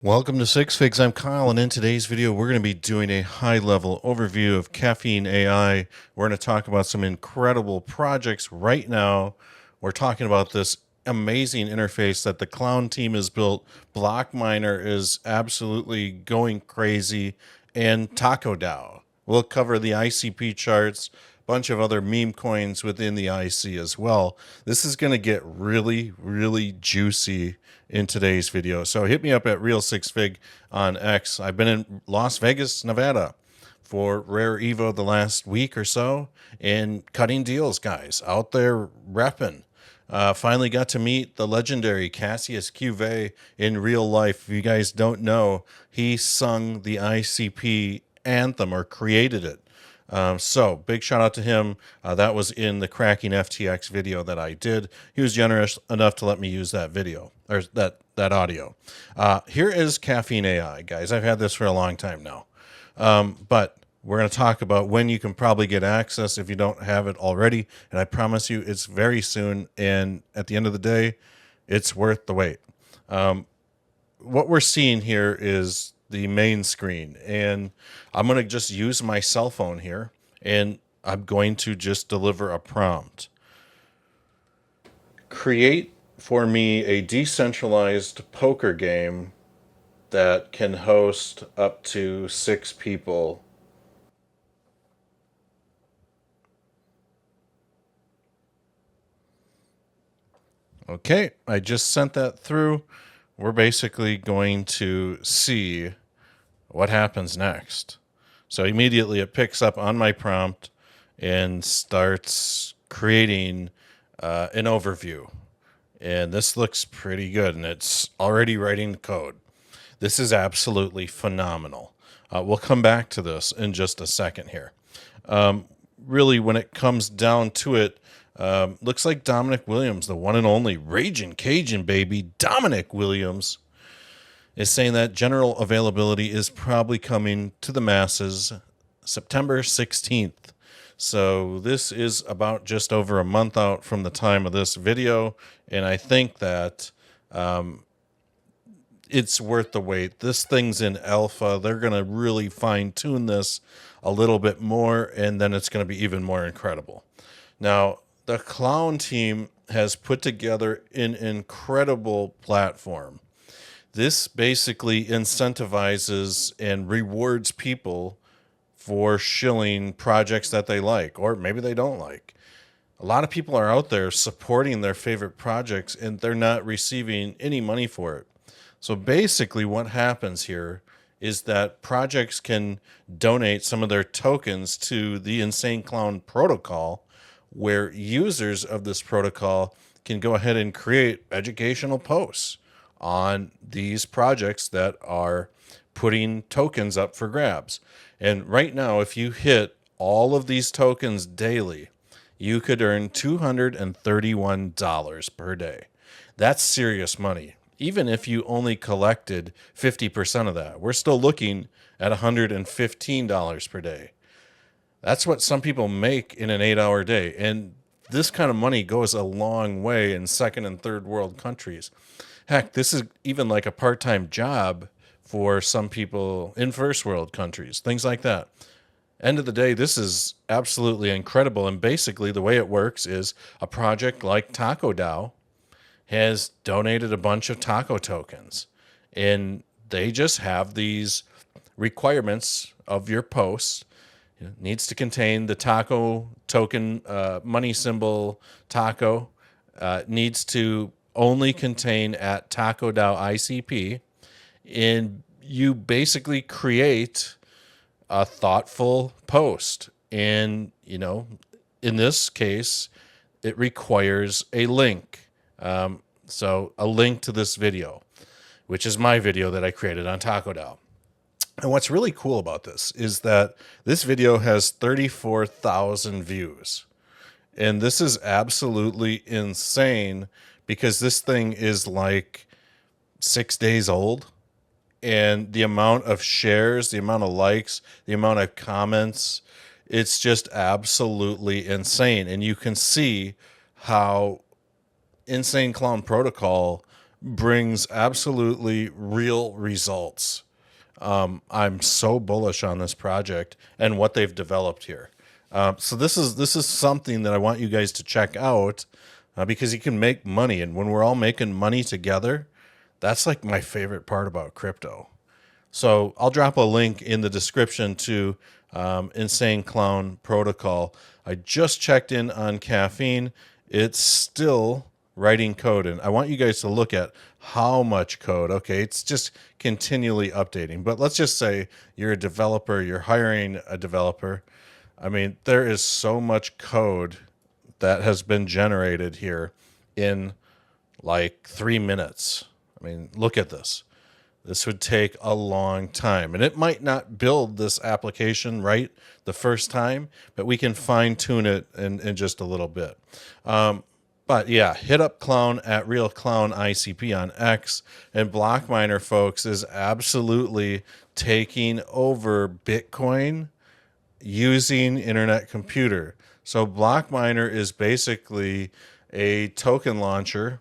Welcome to Six Figs. I'm Kyle, and in today's video, we're going to be doing a high-level overview of Caffeine AI. We're going to talk about some incredible projects right now. We're talking about this amazing interface that the Clown team has built. BlockMiner is absolutely going crazy, and Taco DAO. We'll cover the ICP charts, a bunch of other meme coins within the IC as well. This is going to get really, really juicy in today's video. So hit me up at Real Six Fig on X. I've been in Las Vegas, Nevada for Rare Evo the last week or so and cutting deals, guys, out there repping. Finally got to meet the legendary Cassius Cuvée in real life. If you guys don't know, he sung the ICP anthem or created it. So big shout out to him. That was in the Cracking FTX video that I did. He was generous enough to let me use that video or that audio. Here is Caffeine AI, guys. I've had this for a long time now. But we're going to talk about when you can probably get access if you don't have it already. And I promise you it's very soon. And at the end of the day, it's worth the wait. What we're seeing here is the main screen, and I'm going to just use my cell phone here, and I'm going to just deliver a prompt. Create for me a decentralized poker game that can host up to 6 people. Okay, I just sent that through. We're basically going to see what happens next. So immediately it picks up on my prompt and starts creating an overview. And this looks pretty good, and it's already writing the code. This is absolutely phenomenal. We'll come back to this in just a second here. Really, when it comes down to it, looks like Dominic Williams, the one and only Ragin' Cajun baby, Dominic Williams, is saying that general availability is probably coming to the masses September 16th. So this is about just over a month out from the time of this video, and I think that it's worth the wait. This thing's in alpha. They're going to really fine-tune this a little bit more, and then it's going to be even more incredible. Now, the Clown team has put together an incredible platform. This basically incentivizes and rewards people for shilling projects that they like, or maybe they don't like. A lot of people are out there supporting their favorite projects, and they're not receiving any money for it. So basically what happens here is that projects can donate some of their tokens to the Insane Clown protocol, where users of this protocol can go ahead and create educational posts on these projects that are putting tokens up for grabs. And right now, if you hit all of these tokens daily, you could earn $231 per day. That's serious money. Even if you only collected 50% of that, we're still looking at $115 per day. That's what some people make in an 8-hour day. And this kind of money goes a long way in second and third world countries. Heck, this is even like a part-time job for some people in first world countries, things like that. End of the day, this is absolutely incredible. And basically the way it works is a project like Taco DAO has donated a bunch of taco tokens, and they just have these requirements of your posts. It needs to contain the taco token, money symbol taco, needs to only contain at Taco DAO ICP, and you basically create a thoughtful post. And, in this case, it requires a link. So a link to this video, which is my video that I created on Taco DAO. And what's really cool about this is that this video has 34,000 views. And this is absolutely insane because this thing is like 6 days old. And the amount of shares, the amount of likes, the amount of comments, it's just absolutely insane. And you can see how Insane Clown Protocol brings absolutely real results. I'm so bullish on this project and what they've developed here. So this is something that I want you guys to check out because you can make money, and when we're all making money together, that's like my favorite part about crypto. So I'll drop a link in the description to Insane Clown Protocol. I just checked in on Caffeine. It's still writing code, and I want you guys to look at how much code. Okay, it's just continually updating. But let's just say you're a developer, you're hiring a developer. I mean, there is so much code that has been generated here in like 3 minutes. I mean, look at this. This would take a long time, and it might not build this application right the first time, but we can fine tune it in just a little bit. But yeah, hit up Clown at Real Clown ICP on X, and BlockMiner, folks, is absolutely taking over Bitcoin using Internet Computer. So BlockMiner is basically a token launcher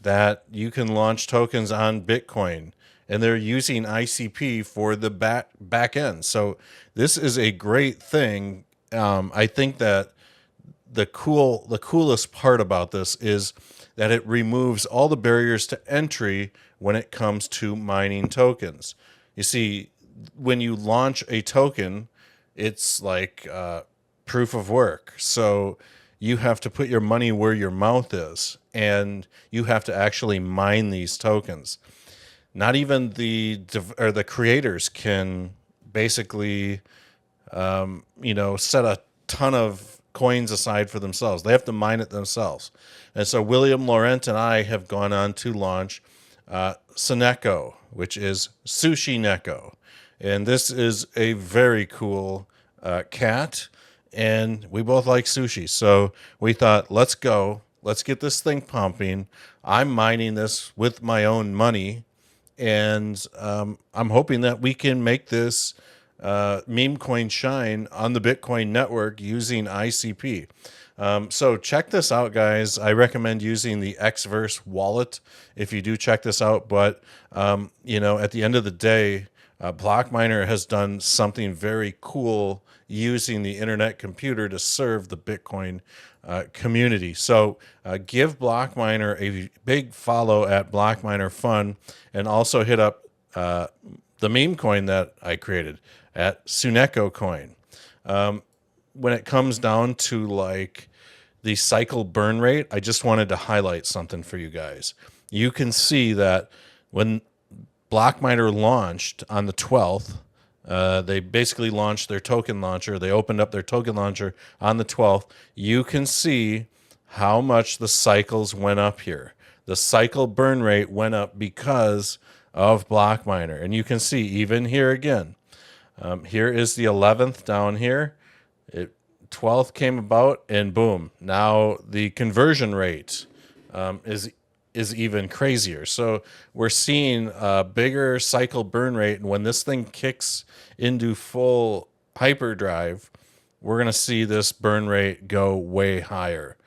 that you can launch tokens on Bitcoin, and they're using ICP for the back end. So this is a great thing. I think that the coolest part about this is that it removes all the barriers to entry when it comes to mining tokens. You see, when you launch a token, it's like proof of work. So you have to put your money where your mouth is, and you have to actually mine these tokens. Not even the creators can basically, set a ton of coins aside for themselves. They have to mine it themselves. And so William Laurent and I have gone on to launch Soneko, which is Sushi Neko. And this is a very cool cat, and we both like sushi. So we thought, let's go. Let's get this thing pumping. I'm mining this with my own money, and I'm hoping that we can make this meme coin shine on the Bitcoin network using ICP. So check this out, guys. I recommend using the Xverse wallet if you do check this out. But, at the end of the day, BlockMiner has done something very cool using the Internet Computer to serve the Bitcoin community. So give BlockMiner a big follow at BlockMiner Fun, and also hit up the meme coin that I created at Suneko Coin. When it comes down to like the cycle burn rate, I just wanted to highlight something for you guys. You can see that when BlockMiner launched on the 12th, they basically launched their token launcher. They opened up their token launcher on the 12th. You can see how much the cycles went up here. The cycle burn rate went up because of BlockMiner. And you can see even here again, here is the 11th down here. 12th came about, and boom, now the conversion rate is even crazier. So we're seeing a bigger cycle burn rate, and when this thing kicks into full hyperdrive, we're going to see this burn rate go way higher.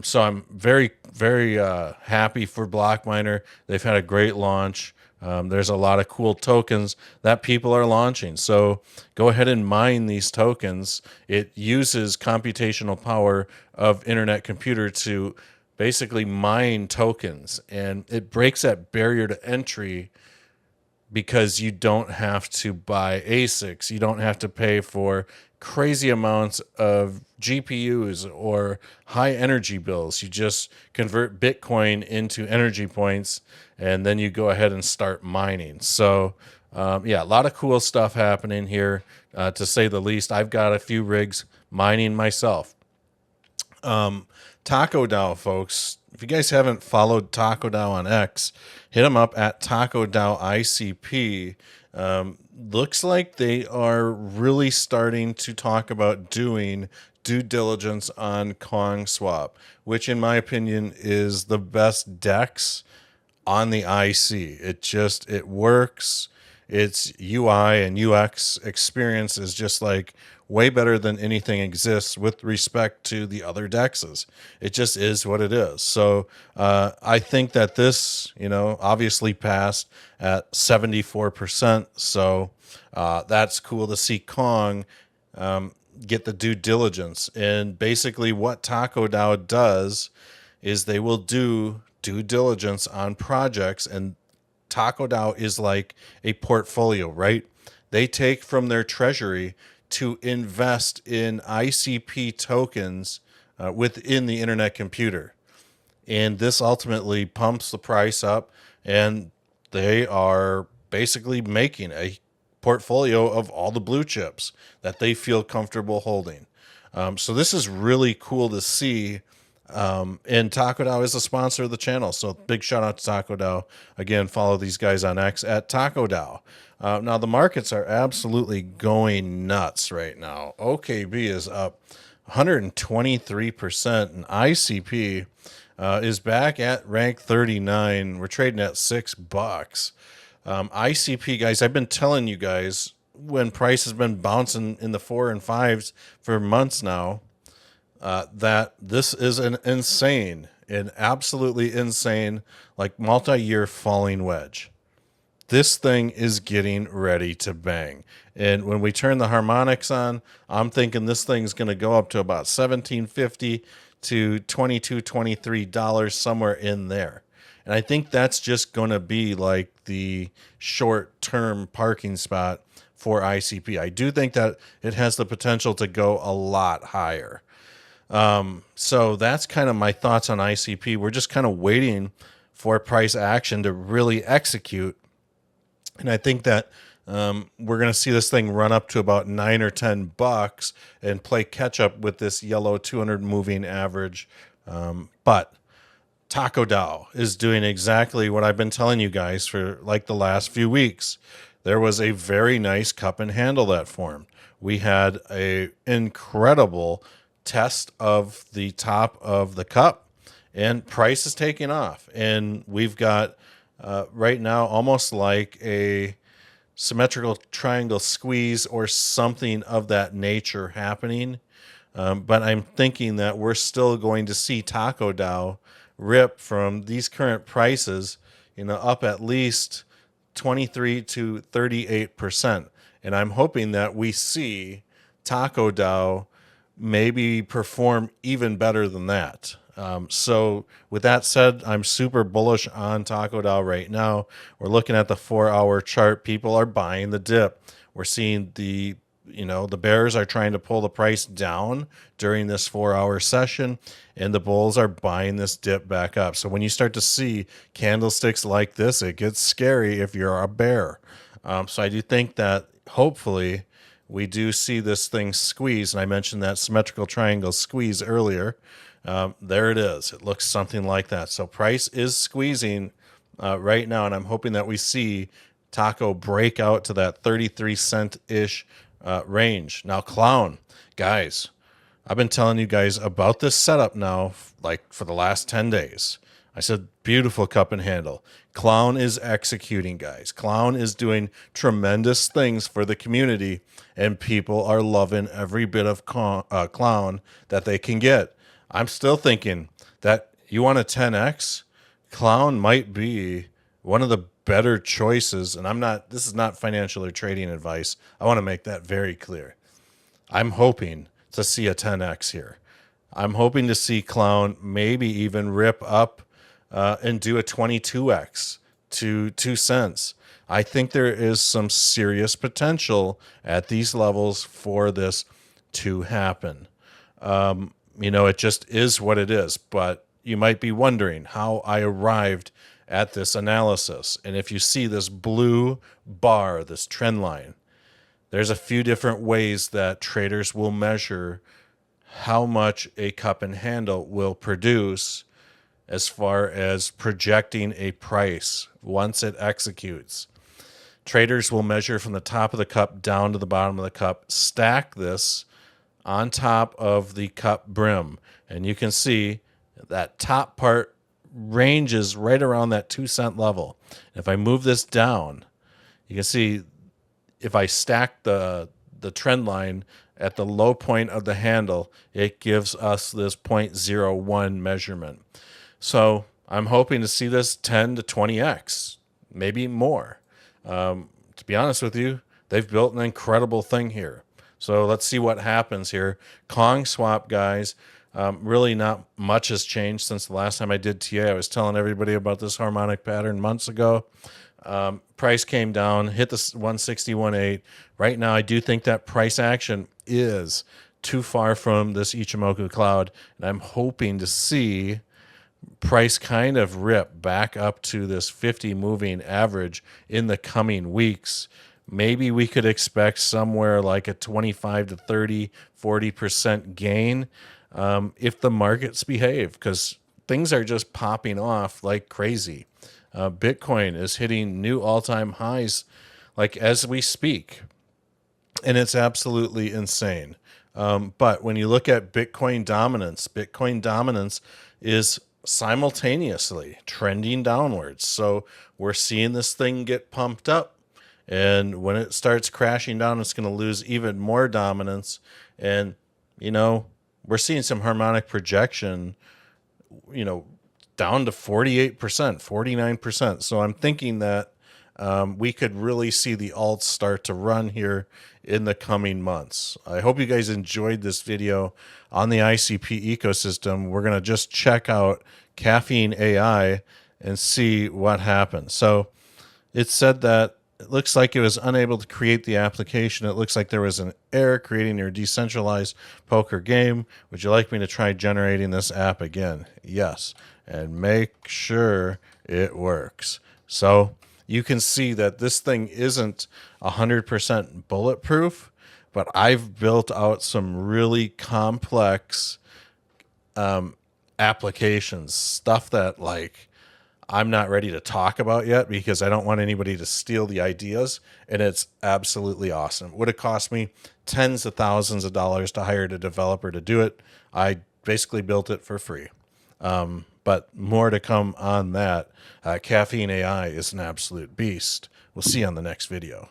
So I'm very, very happy for BlockMiner. They've had a great launch. There's a lot of cool tokens that people are launching. So go ahead and mine these tokens. It uses computational power of Internet Computer to basically mine tokens, and it breaks that barrier to entry because you don't have to buy ASICs. You don't have to pay for crazy amounts of GPUs or high energy bills. You just convert Bitcoin into energy points, and then you go ahead and start mining. So, a lot of cool stuff happening here, to say the least. I've got a few rigs mining myself. Taco DAO, folks. If you guys haven't followed Taco DAO on X, hit them up at Taco DAO ICP. Looks like they are really starting to talk about doing due diligence on Kong Swap, which in my opinion is the best DEX on the IC. It works. Its UI and UX experience is just like way better than anything exists with respect to the other dexes. It just is what it is. So I think that this, obviously passed at 74%. So that's cool to see Kong get the due diligence. And basically what Taco DAO does is they will do due diligence on projects, and Taco DAO is like a portfolio, right? They take from their treasury to invest in ICP tokens within the internet computer. And this ultimately pumps the price up, and they are basically making a portfolio of all the blue chips that they feel comfortable holding. So this is really cool to see. And Taco DAO is a sponsor of the channel. So big shout out to Taco DAO. Again, follow these guys on X at Taco DAO. Now the markets are absolutely going nuts right now. OKB is up 123%, and ICP is back at rank 39. We're trading at $6. ICP, guys, I've been telling you guys when price has been bouncing in the 4 and 5s for months now, that this is an absolutely insane, like multi-year falling wedge. This thing is getting ready to bang. And when we turn the harmonics on, I'm thinking this thing's going to go up to about $17.50 to $22, $23, somewhere in there. And I think that's just going to be like the short-term parking spot for ICP. I do think that it has the potential to go a lot higher. So that's kind of my thoughts on ICP. We're just kind of waiting for price action to really execute. And I think that we're going to see this thing run up to about $9 or $10 and play catch up with this yellow 200 moving average. But Taco DAO is doing exactly what I've been telling you guys for like the last few weeks. There was a very nice cup and handle that formed. We had a incredible test of the top of the cup, and price is taking off. And we've got right now almost like a symmetrical triangle squeeze or something of that nature happening. But I'm thinking that we're still going to see Taco DAO rip from these current prices, up at least 23 to 38%. And I'm hoping that we see Taco DAO maybe perform even better than that. So with that said, I'm super bullish on Taco DAO right now. We're looking at the 4-hour chart. People are buying the dip. We're seeing the bears are trying to pull the price down during this 4-hour session, and the bulls are buying this dip back up. So when you start to see candlesticks like this, it gets scary if you're a bear. So I do think that hopefully we do see this thing squeeze. And I mentioned that symmetrical triangle squeeze earlier. There it is. It looks something like that. So price is squeezing right now, and I'm hoping that we see Taco break out to that 33-cent-ish range. Now, Clown, guys, I've been telling you guys about this setup now, like for the last 10 days. I said, beautiful cup and handle. Clown is executing, guys. Clown is doing tremendous things for the community, and people are loving every bit of Clown that they can get. I'm still thinking that you want a 10X, Clown might be one of the better choices. And this is not financial or trading advice. I want to make that very clear. I'm hoping to see a 10X here. I'm hoping to see Clown maybe even rip up and do a 22X to 2 cents. I think there is some serious potential at these levels for this to happen. It just is what it is. But you might be wondering how I arrived at this analysis. And if you see this blue bar, this trend line, there's a few different ways that traders will measure how much a cup and handle will produce as far as projecting a price once it executes. Traders will measure from the top of the cup down to the bottom of the cup, stack this on top of the cup brim. And you can see that top part ranges right around that 2 cent level. If I move this down, you can see if I stack the the trend line at the low point of the handle, it gives us this 0.01 measurement. So I'm hoping to see this 10 to 20x, maybe more. To be honest with you, they've built an incredible thing here. So let's see what happens here. Kong swap, guys. Really not much has changed since the last time I did TA. I was telling everybody about this harmonic pattern months ago. Price came down, hit the 161.8. Right now, I do think that price action is too far from this Ichimoku cloud, and I'm hoping to see price kind of rip back up to this 50 moving average in the coming weeks. Maybe we could expect somewhere like a 25 to 30, 40% gain if the markets behave, because things are just popping off like crazy. Bitcoin is hitting new all-time highs like as we speak, and it's absolutely insane. But when you look at Bitcoin dominance is simultaneously trending downwards. So we're seeing this thing get pumped up, and when it starts crashing down, it's going to lose even more dominance. And, we're seeing some harmonic projection, down to 48%, 49%. So I'm thinking that we could really see the alts start to run here in the coming months. I hope you guys enjoyed this video on the ICP ecosystem. We're going to just check out Caffeine AI and see what happens. So it said that it looks like it was unable to create the application. It looks like there was an error creating your decentralized poker game. Would you like me to try generating this app again? Yes. And make sure it works. So you can see that this thing isn't 100% bulletproof, but I've built out some really complex applications, stuff that I'm not ready to talk about yet because I don't want anybody to steal the ideas, and it's absolutely awesome. It would have cost me tens of thousands of dollars to hire a developer to do it. I basically built it for free. But more to come on that. Caffeine AI is an absolute beast. We'll see you on the next video.